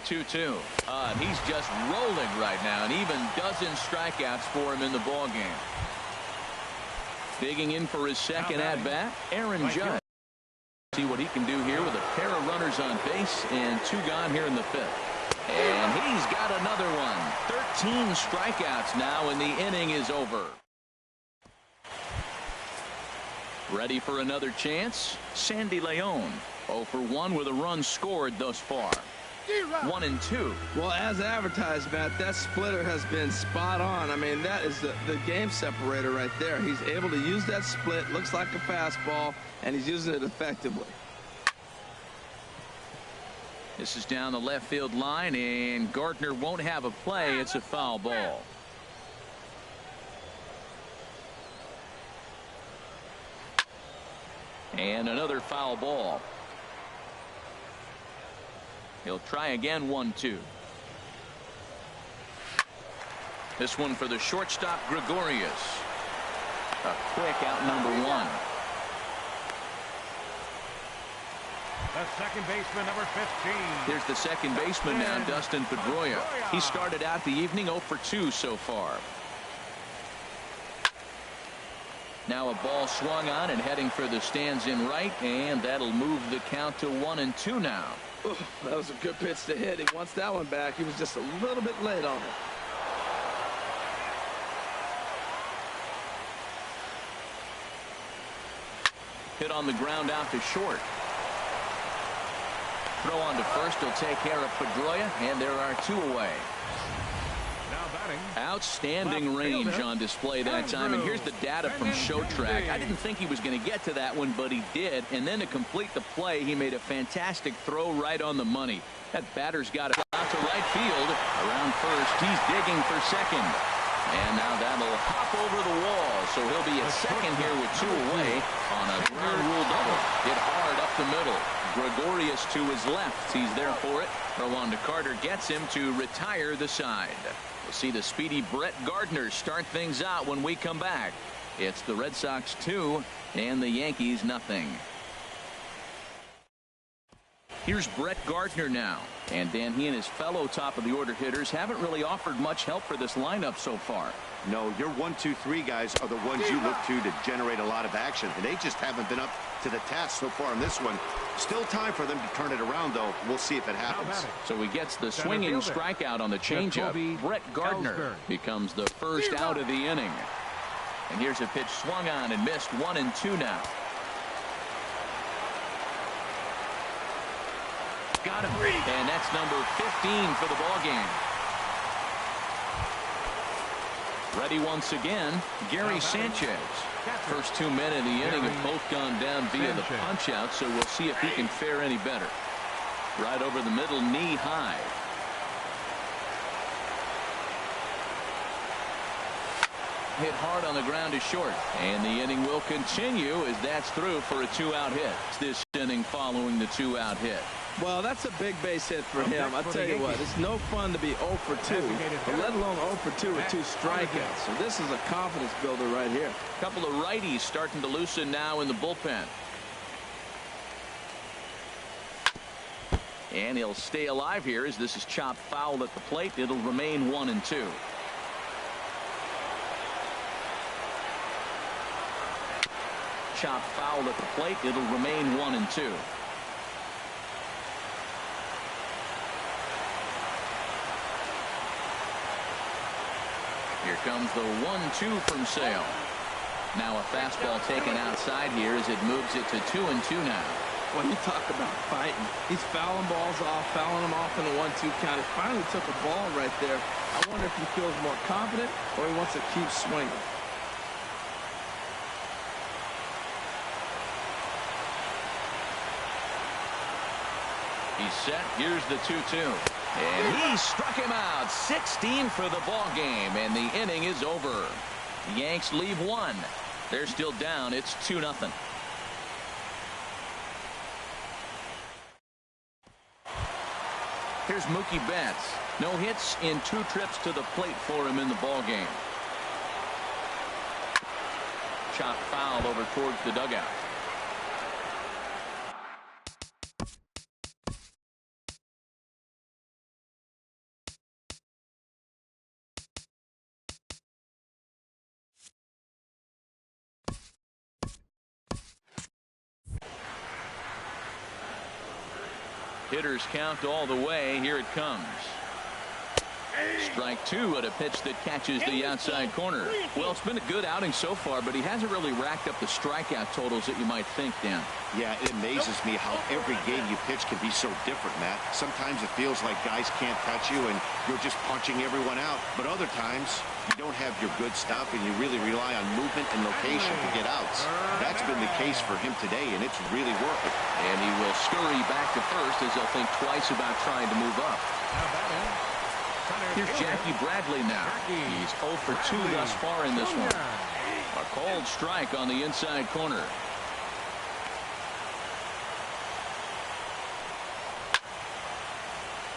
2-2. And he's just rolling right now, and even dozen strikeouts for him in the ball game. Digging in for his second at bat, Aaron Judge. See what he can do here with a pair of runners on base and 2 gone here in the 5th. And he's got another one. 13 strikeouts now, and the inning is over. Ready for another chance? Sandy Leon. 0 for 1 with a run scored thus far. 1-2. Well, as advertised, Matt, that splitter has been spot on. I mean, that is the game separator right there. He's able to use that split, looks like a fastball, and he's using it effectively. This is down the left field line, and Gardner won't have a play. It's a foul ball. And another foul ball. He'll try again. 1-2. This one for the shortstop, Gregorius. A quick out, number 1. The second baseman, number 15. Here's the second baseman now, Dustin Pedroia. He started out the evening 0 for 2 so far. Now a ball swung on and heading for the stands in right, and that'll move the count to 1-2 now. Ooh, that was a good pitch to hit. He wants that one back. He was just a little bit late on it. Hit on the ground out to short. Throw on to first. He'll take care of Pedroia, and there are 2 away. Outstanding range on display that time, and here's the data from ShowTrack. I didn't think he was going to get to that one, but he did, and then to complete the play, he made a fantastic throw right on the money. That batter's got it out to right field. Around first, he's digging for second, and now that'll hop over the wall, so he'll be at second here with 2 away on a ground rule double. Hit hard up the middle. Gregorius to his left. He's there for it. Throw on to Carter gets him to retire the side. We'll see the speedy Brett Gardner start things out when we come back. It's the Red Sox 2 and the Yankees nothing. Here's Brett Gardner now. And Dan, he and his fellow top of the order hitters haven't really offered much help for this lineup so far. No, your 1, 2, 3 guys are the ones you look to generate a lot of action, and they just haven't been up to the task so far in this one. Still time for them to turn it around, though. We'll see if it happens. So he gets the swinging strikeout on the changeup. Brett Gardner becomes the first out of the inning. And here's a pitch swung on and missed. 1-2 now. Got him. And that's number 15 for the ball game. Ready once again, Gary Sanchez. First 2 men in the inning have both gone down via the punch out, so we'll see if he can fare any better. Right over the middle, knee high. Hit hard on the ground to short, and the inning will continue as that's through for a 2-out hit. This inning following the 2-out hit. Well, that's a big base hit for him. I tell you what, it's no fun to be 0 for 2, but let alone 0 for 2 with 2 strikeouts. So this is a confidence builder right here. A couple of righties starting to loosen now in the bullpen. And he'll stay alive here as this is chopped foul at the plate. It'll remain 1-2. Chopped foul at the plate. It'll remain 1-2. Here comes the 1-2 from Sale. Now a fastball taken outside here as it moves it to 2-2 now. When you talk about fighting, he's fouling balls off, fouling them off in a 1-2 count. He finally took a ball right there. I wonder if he feels more confident or he wants to keep swinging. He's set. Here's the 2-2. And he struck him out. 16 for the ball game, and the inning is over. The Yanks leave 1. They're still down. It's 2-0. Here's Mookie Betts. No hits in 2 trips to the plate for him in the ball game. Chopped foul over towards the dugout. Hitters count all the way. Here it comes. Strike two at a pitch that catches the outside corner. Well, it's been a good outing so far, but he hasn't really racked up the strikeout totals that you might think, Dan. Yeah, it amazes me how every game you pitch can be so different, Matt. Sometimes it feels like guys can't touch you and you're just punching everyone out. But other times you don't have your good stuff and you really rely on movement and location to get outs. That's been the case for him today, and it's really working. And he will scurry back to first as he'll think twice about trying to move up. Here's Jackie Bradley now. He's 0 for 2 thus far in this one. A cold strike on the inside corner.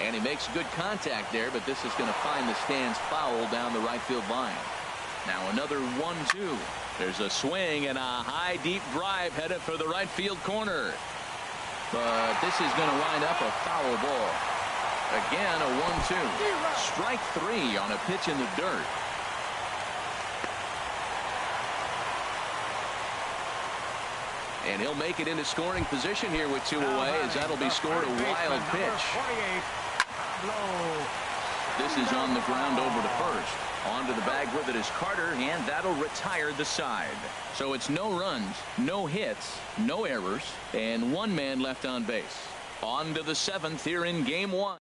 And he makes good contact there, but this is going to find the stands foul down the right field line. Now another 1-2. There's a swing and a high deep drive headed for the right field corner. But this is going to wind up a foul ball. Again, a 1-2. Strike three on a pitch in the dirt. And he'll make it into scoring position here with 2 away, as that'll be scored a wild pitch. This is on the ground over to first. Onto the bag with it is Carter, and that'll retire the side. So it's no runs, no hits, no errors, and 1 man left on base. On to the 7th here in game 1.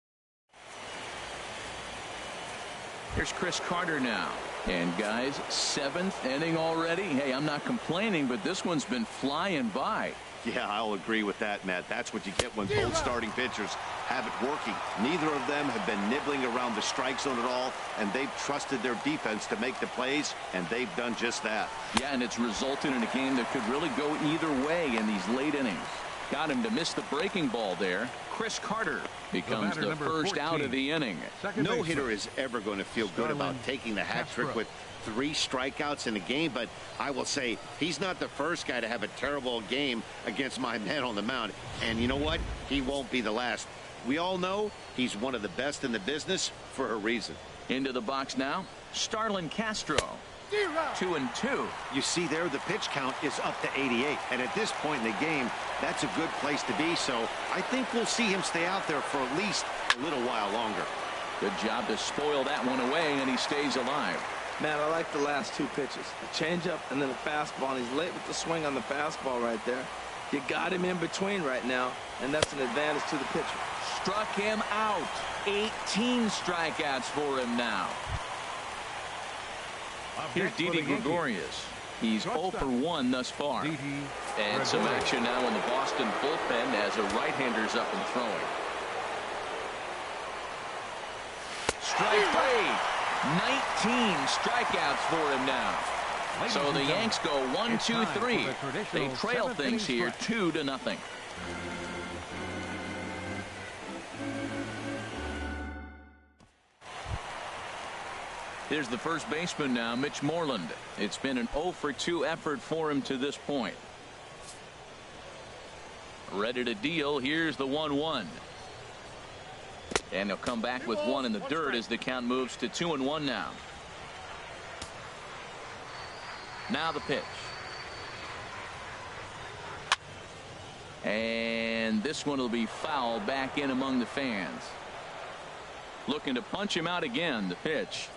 Here's Chris Carter now. And guys, 7th inning already. Hey, I'm not complaining, but this one's been flying by. Yeah, I'll agree with that, Matt. That's what you get when both starting pitchers have it working. Neither of them have been nibbling around the strike zone at all, and they've trusted their defense to make the plays, and they've done just that. Yeah, and it's resulted in a game that could really go either way in these late innings. Got him to miss the breaking ball there. Chris Carter becomes the first 14. Out of the inning. No hitter is ever going to feel good about taking the hat trick with 3 strikeouts in a game, but I will say he's not the first guy to have a terrible game against my man on the mound. And you know what? He won't be the last. We all know he's one of the best in the business for a reason. Into the box now, Starlin Castro. 2-2. You see there, the pitch count is up to 88, and at this point in the game, that's a good place to be. So I think we'll see him stay out there for at least a little while longer. Good job to spoil that one away, and he stays alive. Man, I like the last 2 pitches. A changeup and then a fastball, and he's late with the swing on the fastball right there. You got him in between right now, and that's an advantage to the pitcher. Struck him out. 18 strikeouts for him now. Here's Didi Gregorius. He's 0 for 1 thus far. And some action now in the Boston bullpen as a right-hander's up and throwing. Strike 3. 19 strikeouts for him now. So the Yanks go 1-2-3. They trail things here 2-0. Here's the first baseman now, Mitch Moreland. It's been an 0 for 2 effort for him to this point. Ready to deal. Here's the 1-1. And he'll come back with 1 in the dirt as the count moves to 2-1 now. Now the pitch. And this one will be foul back in among the fans. Looking to punch him out again. The pitch.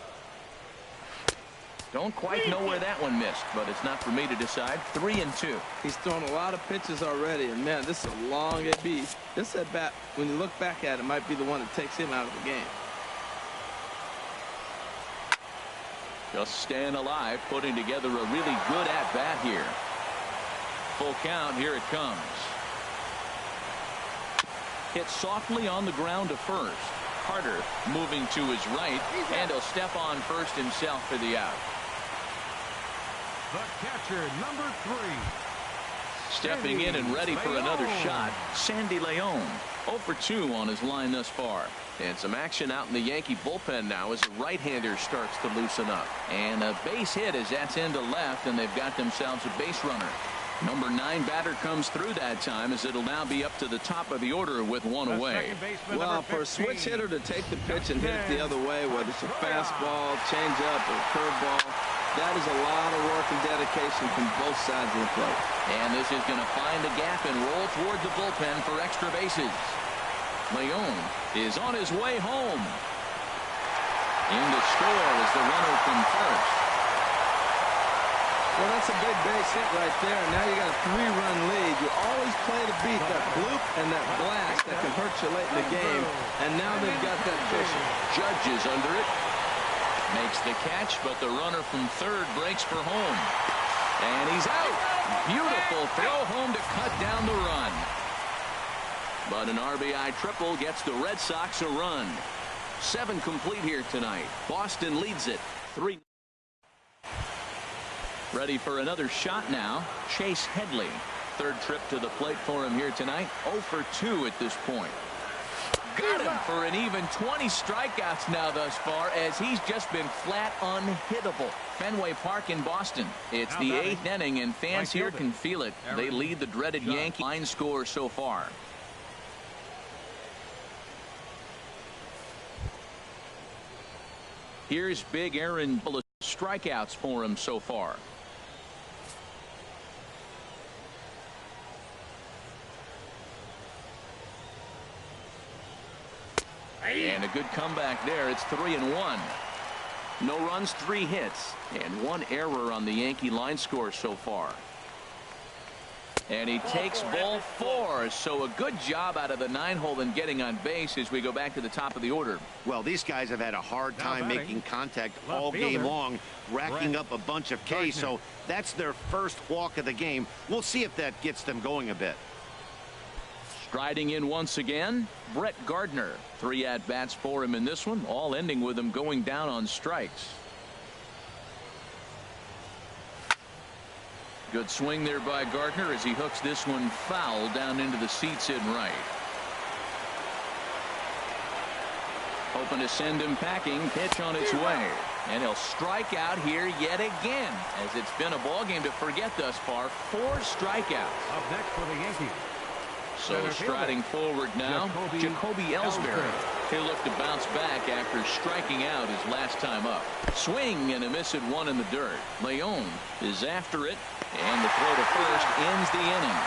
Don't quite know where that one missed, but it's not for me to decide. 3-2. He's thrown a lot of pitches already, and man, this is a long at-bat. This at-bat, when you look back at it, might be the one that takes him out of the game. Just staying alive, putting together a really good at-bat here. Full count, here it comes. Hit softly on the ground to first. Carter moving to his right, and he'll step on first himself for the out. The catcher, number 3. Stepping in and ready for another shot, Sandy Leon. 0 for 2 on his line thus far. And some action out in the Yankee bullpen now as a right-hander starts to loosen up. And a base hit as that's into left, and they've got themselves a base runner. Number 9 batter comes through that time as it'll now be up to the top of the order with 1 away. Well, for a switch hitter to take the pitch and hit it the other way, whether it's a fastball, changeup, or curveball, that is a lot of work and dedication from both sides of the plate. And this is going to find a gap and roll toward the bullpen for extra bases. Leone is on his way home. In to score is the runner from first. Well, that's a big base hit right there. Now you got a 3-run lead. You always play to beat that bloop and that blast that can hurt you late in the game. And now they've got that cushion. Judge is under it. Makes the catch, but the runner from third breaks for home. And he's out. Beautiful throw home to cut down the run. But an RBI triple gets the Red Sox a run. 7 complete here tonight. Boston leads it 3. Ready for another shot now. Chase Headley. Third trip to the plate for him here tonight. 0 for 2 at this point. Got him for an even 20 strikeouts now thus far, as he's just been flat unhittable. Fenway Park in Boston. It's the 8th inning, and fans here can feel it. They lead the dreaded Yankee line score so far. Here's Big Aaron. Strikeouts for him so far. And a good comeback there. It's 3-1. No runs, 3 hits, and 1 error on the Yankee line score so far. And he takes ball 4. So a good job out of the 9-hole in getting on base as we go back to the top of the order. Well, these guys have had a hard time making contact all game long, racking up a bunch of Ks. So that's their first walk of the game. We'll see if that gets them going a bit. Striding in once again, Brett Gardner. 3 at-bats for him in this one, all ending with him going down on strikes. Good swing there by Gardner as he hooks this one foul down into the seats in right. Hoping to send him packing. Pitch on its way. And he'll strike out here yet again, as it's been a ball game to forget thus far. 4 strikeouts. Up next for the Yankees. So striding forward now, Jacoby Ellsbury. He'll look to bounce back after striking out his last time up. Swing and a miss at 1 in the dirt. Leone is after it, and the throw to first ends the inning.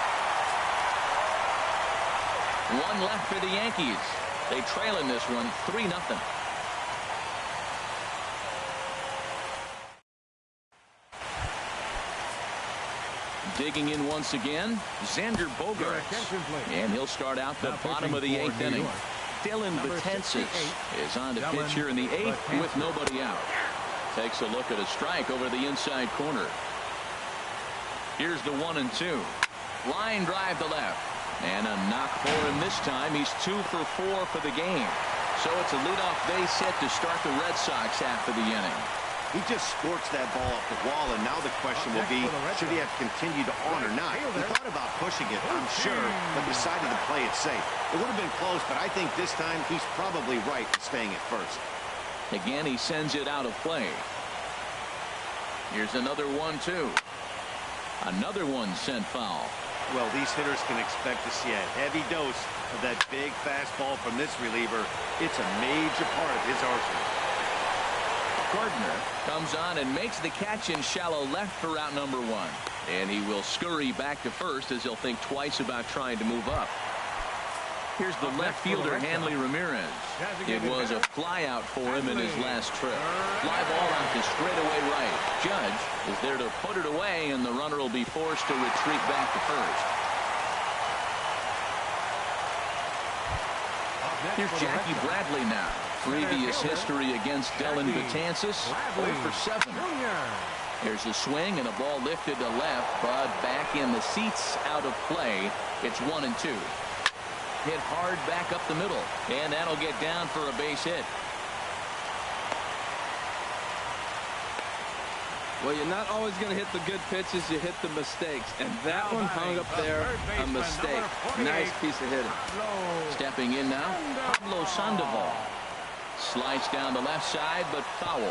1 left for the Yankees. They trail in this one 3-0. Digging in once again, Xander Bogaerts. And he'll start out the bottom of the 8th inning. Dylan Betances is on to pitch here in the 8th with nobody out. Takes a look at a strike over the inside corner. Here's the 1-2. Line drive to left. And a knock for him this time. He's 2 for 4 for the game. So it's a leadoff base hit to start the Red Sox after the inning. He just scorched that ball up the wall, and now the question will be, should he have continued on or not? He thought about pushing it, I'm sure, but decided to play it safe. It would have been close, but I think this time he's probably right in staying at first. Again, he sends it out of play. Here's another 1-2. Another one sent foul. Well, these hitters can expect to see a heavy dose of that big fastball from this reliever. It's a major part of his arsenal. Gardner comes on and makes the catch in shallow left for out number 1. And he will scurry back to first as he'll think twice about trying to move up. Here's the left fielder, Hanley Ramirez. It was a fly out for him in his last trip. Fly ball out to straightaway right. Judge is there to put it away, and the runner will be forced to retreat back to first. Here's Jackie Bradley now. Previous history against Dylan Betances, 0 for 7. There's a swing and a ball lifted to left, but back in the seats, out of play. It's 1-2. Hit hard back up the middle, and that'll get down for a base hit. Well, you're not always going to hit the good pitches. You hit the mistakes, and that one hung up there, a mistake. Nice piece of hitting. Stepping in now, Pablo Sandoval. Sliced down the left side, but foul.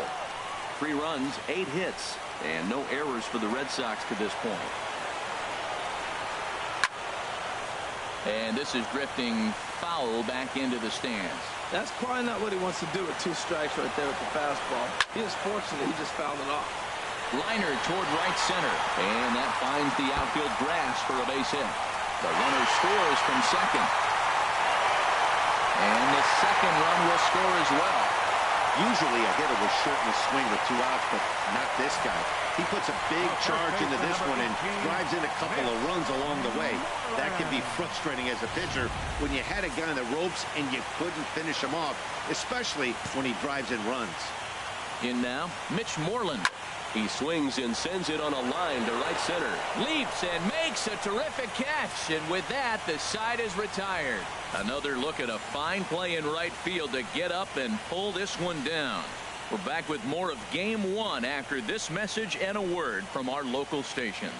3 runs, 8 hits, and no errors for the Red Sox to this point. And this is drifting foul back into the stands. That's probably not what he wants to do with 2 strikes right there with the fastball. He is fortunate he just fouled it off. Liner toward right center, and that finds the outfield grass for a base hit. The runner scores from second. second run will score as well. Usually a hitter will shorten the swing with 2 outs, but not this guy. He puts a big charge into this one and drives in a couple of runs along the way. That can be frustrating as a pitcher when you had a guy on the ropes and you couldn't finish him off, especially when he drives in runs. In now, Mitch Moreland. He swings and sends it on a line to right center. Leaps and makes a terrific catch. And with that, the side is retired. Another look at a fine play in right field to get up and pull this one down. We're back with more of Game 1 after this message and a word from our local stations.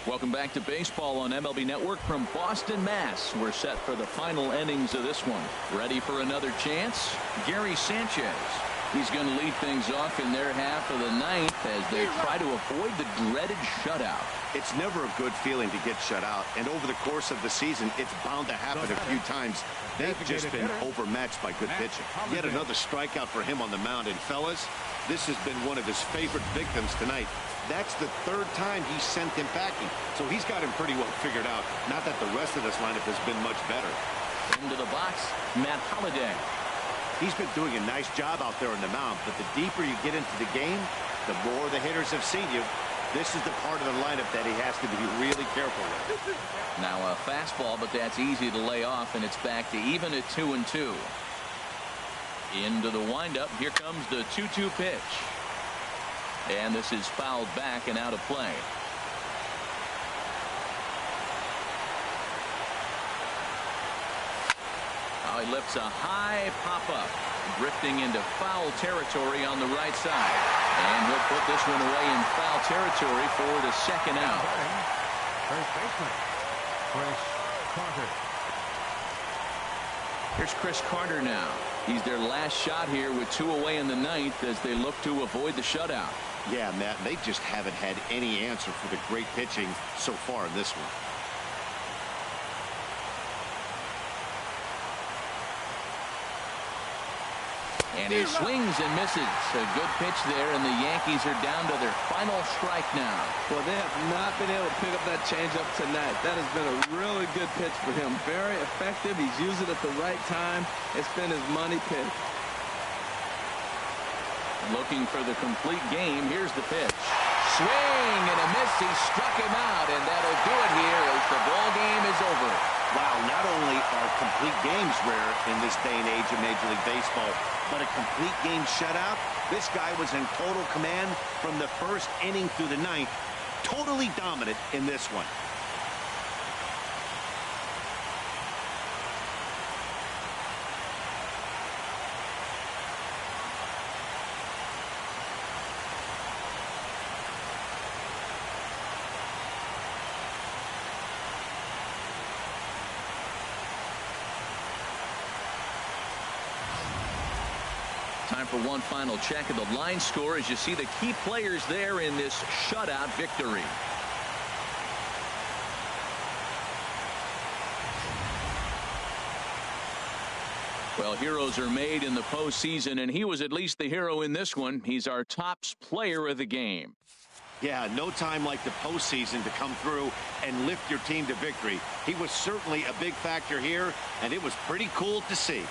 Welcome back to baseball on MLB Network from Boston, Mass. We're set for the final innings of this one. Ready for another chance? Gary Sanchez. He's going to lead things off in their half of the ninth as they try to avoid the dreaded shutout. It's never a good feeling to get shut out, and over the course of the season, it's bound to happen a few times. They've just been overmatched by good pitching. Yet another strikeout for him on the mound, and fellas, this has been one of his favorite victims tonight. That's the 3rd time he sent him packing, so he's got him pretty well figured out. Not that the rest of this lineup has been much better. Into the box, Matt Holliday. He's been doing a nice job out there on the mound, but the deeper you get into the game, the more the hitters have seen you. This is the part of the lineup that he has to be really careful with. Now a fastball, but that's easy to lay off, and it's back to even at 2-2. Into the windup. Here comes the 2-2 pitch. And this is fouled back and out of play. He lifts a high pop-up, drifting into foul territory on the right side. And he'll put this one away in foul territory for the second out. First baseman, Chris Carter. Here's Chris Carter now. He's their last shot here with 2 away in the ninth as they look to avoid the shutout. Yeah, Matt, they just haven't had any answer for the great pitching so far in this one. And he swings and misses. A good pitch there, and the Yankees are down to their final strike now. Well, they have not been able to pick up that changeup tonight. That has been a really good pitch for him. Very effective. He's used it at the right time. It's been his money pick. Looking for the complete game. Here's the pitch. Swing and a miss. He struck him out, and that'll do it here as the ball game is over. Wow, not only are complete games rare in this day and age of Major League Baseball, but a complete game shutout. This guy was in total command from the 1st inning through the 9th. Totally dominant in this one. Time for one final check of the line score as you see the key players there in this shutout victory. Well, heroes are made in the postseason, and he was at least the hero in this one. He's our top player of the game. Yeah, no time like the postseason to come through and lift your team to victory. He was certainly a big factor here, and it was pretty cool to see.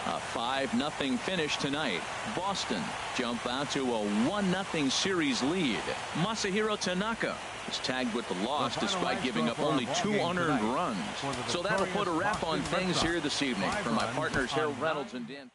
A 5-0 finish tonight. Boston jump out to a 1-0 series lead. Masahiro Tanaka is tagged with the loss despite giving up only 2 unearned runs. So that'll put a wrap on things here this evening. For my partners Harold Reynolds and Dan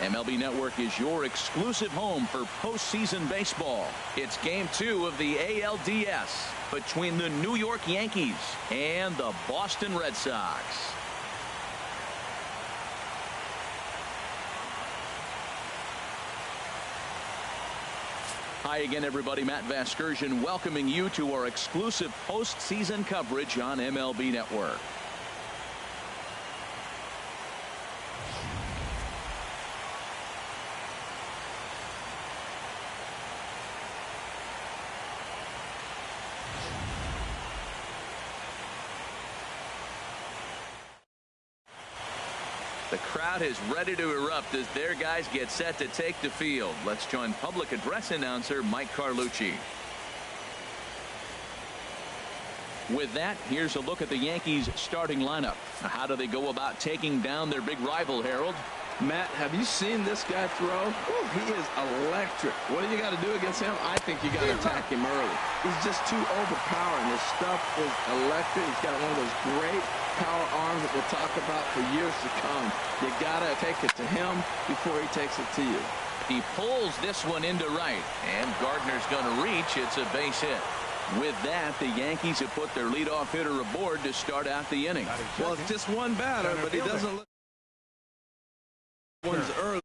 MLB Network is your exclusive home for postseason baseball. It's Game 2 of the ALDS between the New York Yankees and the Boston Red Sox. Hi again, everybody. Matt Vasgersian welcoming you to our exclusive postseason coverage on MLB Network. The crowd is ready to erupt as their guys get set to take the field. Let's join public address announcer Mike Carlucci. With that, here's a look at the Yankees starting lineup. How do they go about taking down their big rival, Harold? Matt, have you seen this guy throw? Ooh, he is electric. What do you got to do against him? I think you got to attack him early. He's just too overpowering. His stuff is electric. He's got one of those great power arms that we'll talk about for years to come. You got to take it to him before he takes it to you. He pulls this one into right, and Gardner's going to reach. It's a base hit. With that, the Yankees have put their leadoff hitter aboard to start out the inning. Well, it's just one batter, but he doesn't look one's early.